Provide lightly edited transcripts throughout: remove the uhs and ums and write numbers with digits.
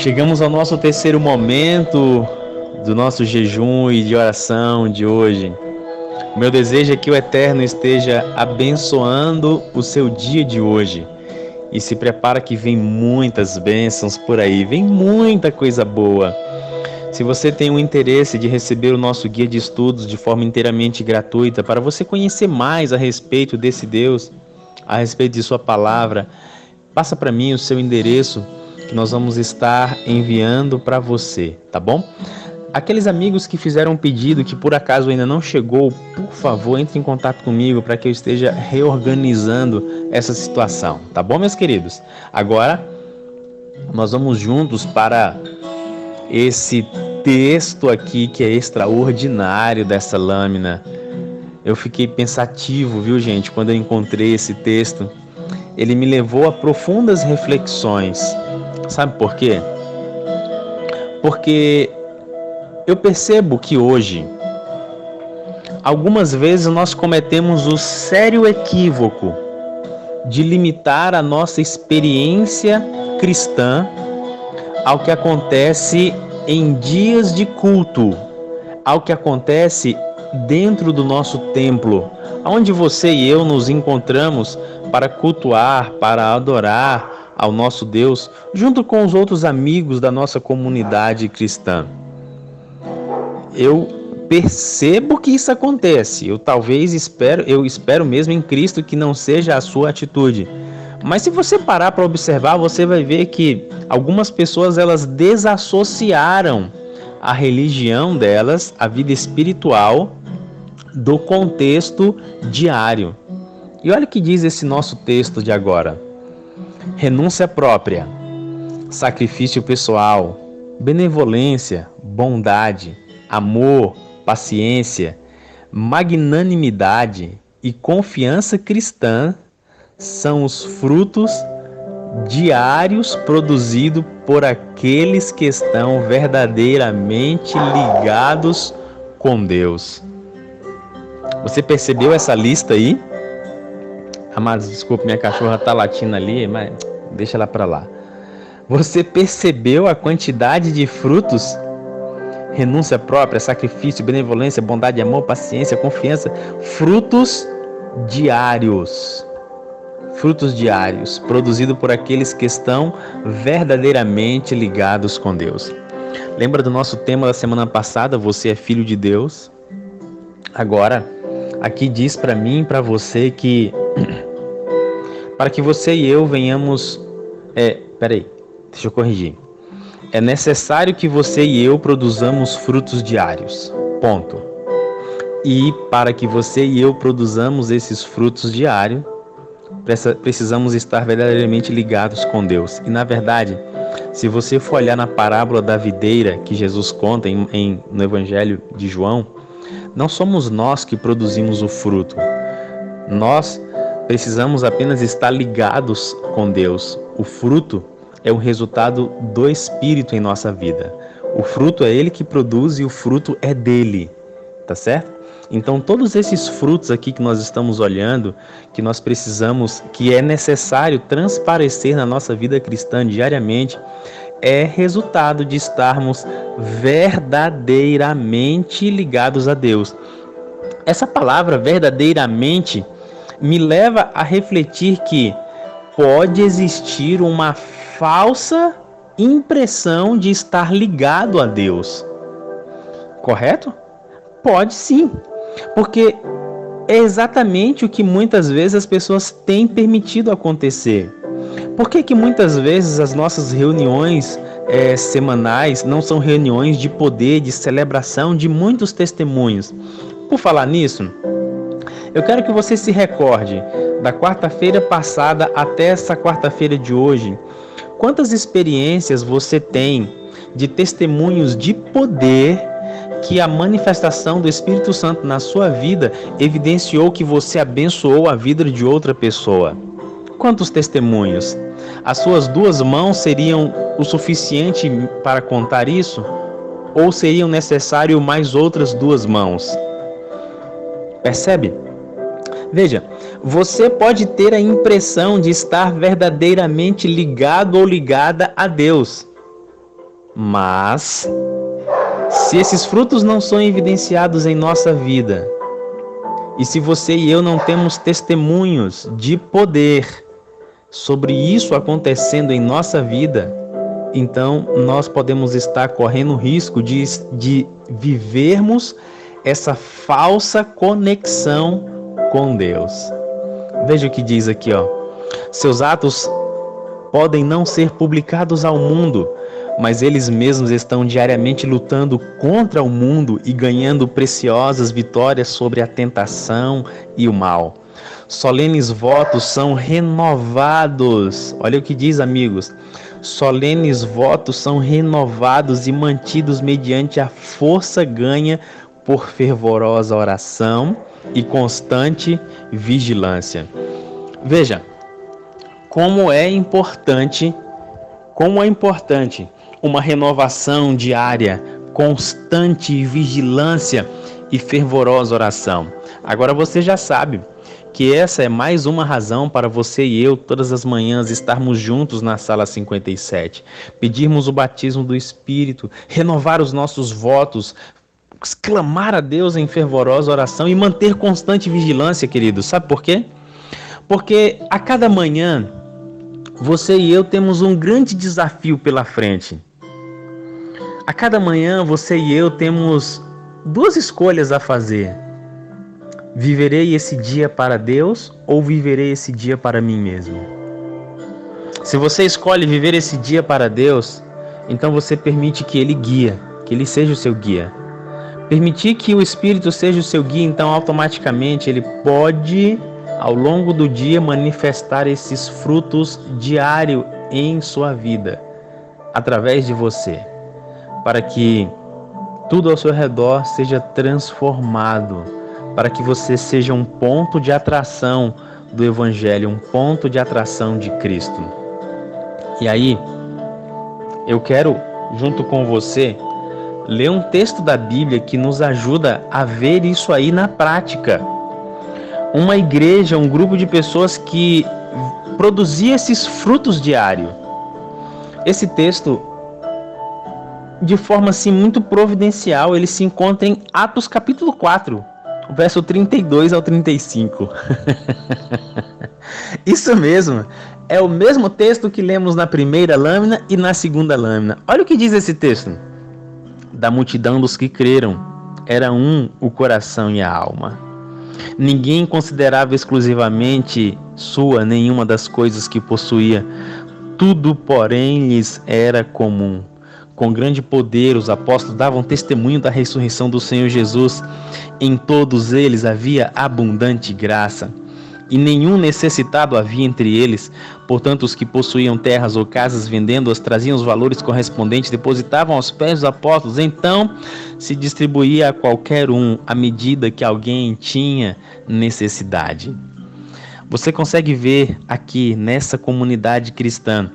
Chegamos ao nosso terceiro momento do nosso jejum e de oração de hoje. O meu desejo é que o Eterno esteja abençoando o seu dia de hoje. E se prepara que vem muitas bênçãos por aí, vem muita coisa boa. Se você tem o interesse de receber o nosso guia de estudos de forma inteiramente gratuita, para você conhecer mais a respeito desse Deus, a respeito de sua palavra, passa para mim o seu endereço que nós vamos estar enviando para você, tá bom? Aqueles amigos que fizeram um pedido que por acaso ainda não chegou, por favor, entre em contato comigo para que eu esteja reorganizando essa situação, tá bom, meus queridos? Agora, nós vamos juntos para esse texto aqui que é extraordinário dessa lâmina. Eu fiquei pensativo, viu, gente, quando eu encontrei esse texto. Ele me levou a profundas reflexões. Sabe por quê? Porque eu percebo que hoje, algumas vezes nós cometemos o sério equívoco de limitar a nossa experiência cristã ao que acontece em dias de culto, ao que acontece dentro do nosso templo, onde você e eu nos encontramos para cultuar, para adorar ao nosso Deus, junto com os outros amigos da nossa comunidade cristã. Eu percebo que isso acontece. Eu espero mesmo em Cristo que não seja a sua atitude. Mas se você parar para observar, você vai ver que algumas pessoas elas desassociaram a religião delas, a vida espiritual, do contexto diário. E olha o que diz esse nosso texto de agora. Renúncia própria, sacrifício pessoal, benevolência, bondade, amor, paciência, magnanimidade e confiança cristã são os frutos diários produzidos por aqueles que estão verdadeiramente ligados com Deus. Você percebeu essa lista aí? Amados, desculpa, minha cachorra tá latindo ali, mas deixa ela para lá. Você percebeu a quantidade de frutos? Renúncia própria, sacrifício, benevolência, bondade, amor, paciência, confiança. Frutos diários. Frutos diários, produzidos por aqueles que estão verdadeiramente ligados com Deus. Lembra do nosso tema da semana passada? Você é filho de Deus? Agora, aqui diz para mim e para você que para que você e eu venhamos... deixa eu corrigir. É necessário que você e eu produzamos frutos diários. Ponto. E para que você e eu produzamos esses frutos diários, precisamos estar verdadeiramente ligados com Deus. E na verdade, se você for olhar na parábola da videira que Jesus conta no Evangelho de João, não somos nós que produzimos o fruto. Nós precisamos apenas estar ligados com Deus. O fruto é o resultado do Espírito em nossa vida. O fruto é Ele que produz e o fruto é dele. Tá certo? Então, todos esses frutos aqui que nós estamos olhando, que nós precisamos, que é necessário transparecer na nossa vida cristã diariamente, é resultado de estarmos verdadeiramente ligados a Deus. Essa palavra verdadeiramente me leva a refletir que pode existir uma falsa impressão de estar ligado a Deus. Correto? Pode sim, porque é exatamente o que muitas vezes as pessoas têm permitido acontecer. Por que muitas vezes as nossas reuniões semanais não são reuniões de poder, de celebração, de muitos testemunhos? Por falar nisso, eu quero que você se recorde da quarta-feira passada até essa quarta-feira de hoje. Quantas experiências você tem de testemunhos de poder que a manifestação do Espírito Santo na sua vida evidenciou que você abençoou a vida de outra pessoa? Quantos testemunhos? As suas duas mãos seriam o suficiente para contar isso? Ou seriam necessárias mais outras duas mãos? Percebe? Veja, você pode ter a impressão de estar verdadeiramente ligado ou ligada a Deus. Mas, se esses frutos não são evidenciados em nossa vida, e se você e eu não temos testemunhos de poder sobre isso acontecendo em nossa vida, então nós podemos estar correndo o risco de vivermos essa falsa conexão com Deus. Veja o que diz aqui, ó. Seus atos podem não ser publicados ao mundo, mas eles mesmos estão diariamente lutando contra o mundo e ganhando preciosas vitórias sobre a tentação e o mal. Solenes votos são renovados. Olha o que diz, amigos. Solenes votos são renovados e mantidos mediante a força ganha por fervorosa oração e constante vigilância. Veja, como é importante uma renovação diária, constante vigilância e fervorosa oração. Agora você já sabe que essa é mais uma razão para você e eu, todas as manhãs, estarmos juntos na sala 57, pedirmos o batismo do Espírito, renovar os nossos votos, clamar a Deus em fervorosa oração e manter constante vigilância, queridos. Sabe por quê? Porque a cada manhã, você e eu temos um grande desafio pela frente. A cada manhã, você e eu temos duas escolhas a fazer. Viverei esse dia para Deus ou viverei esse dia para mim mesmo? Se você escolhe viver esse dia para Deus, então você permite que Ele guie, que Ele seja o seu guia. Permitir que o Espírito seja o seu guia, então automaticamente Ele pode, ao longo do dia, manifestar esses frutos diários em sua vida, através de você, para que tudo ao seu redor seja transformado, para que você seja um ponto de atração do Evangelho, um ponto de atração de Cristo. E aí, eu quero, junto com você, ler um texto da Bíblia que nos ajuda a ver isso aí na prática. Uma igreja, um grupo de pessoas que produzia esses frutos diários. Esse texto, de forma assim muito providencial, ele se encontra em Atos capítulo 4, verso 32 ao 35. Isso mesmo, é o mesmo texto que lemos na primeira lâmina e na segunda lâmina. Olha o que diz esse texto. Da multidão dos que creram, era um o coração e a alma. Ninguém considerava exclusivamente sua nenhuma das coisas que possuía. Tudo, porém, lhes era comum. Com grande poder, os apóstolos davam testemunho da ressurreição do Senhor Jesus. Em todos eles havia abundante graça. E nenhum necessitado havia entre eles. Portanto, os que possuíam terras ou casas, vendendo-as, traziam os valores correspondentes, depositavam aos pés dos apóstolos. Então, se distribuía a qualquer um à medida que alguém tinha necessidade. Você consegue ver aqui, nessa comunidade cristã,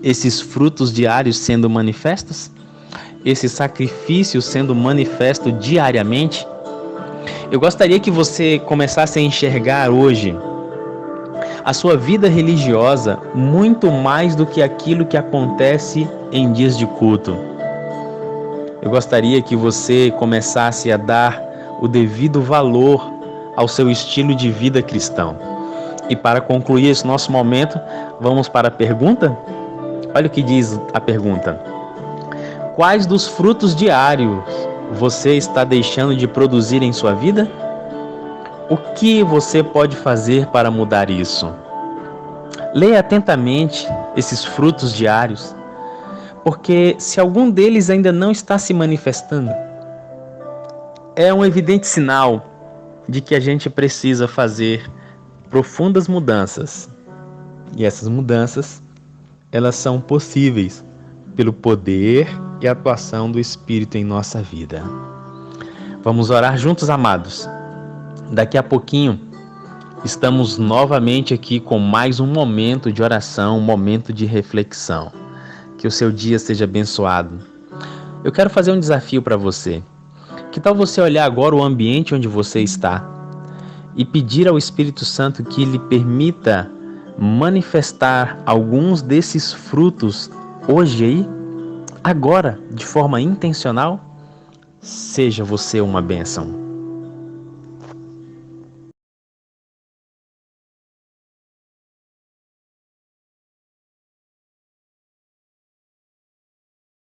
esses frutos diários sendo manifestos? Esse sacrifício sendo manifesto diariamente? Eu gostaria que você começasse a enxergar hoje a sua vida religiosa muito mais do que aquilo que acontece em dias de culto. Eu gostaria que você começasse a dar o devido valor ao seu estilo de vida cristão. E para concluir esse nosso momento, vamos para a pergunta? Olha o que diz a pergunta. Quais dos frutos diários você está deixando de produzir em sua vida? O que você pode fazer para mudar isso? Leia atentamente esses frutos diários, porque se algum deles ainda não está se manifestando, é um evidente sinal de que a gente precisa fazer profundas mudanças. E essas mudanças, elas são possíveis pelo poder e atuação do Espírito em nossa vida. Vamos orar juntos, amados. Daqui a pouquinho estamos novamente aqui com mais um momento de oração, um momento de reflexão. Que o seu dia seja abençoado. Eu quero fazer um desafio para você. Que tal você olhar agora o ambiente onde você está e pedir ao Espírito Santo que lhe permita manifestar alguns desses frutos hoje aí? agora, de forma intencional, seja você uma bênção.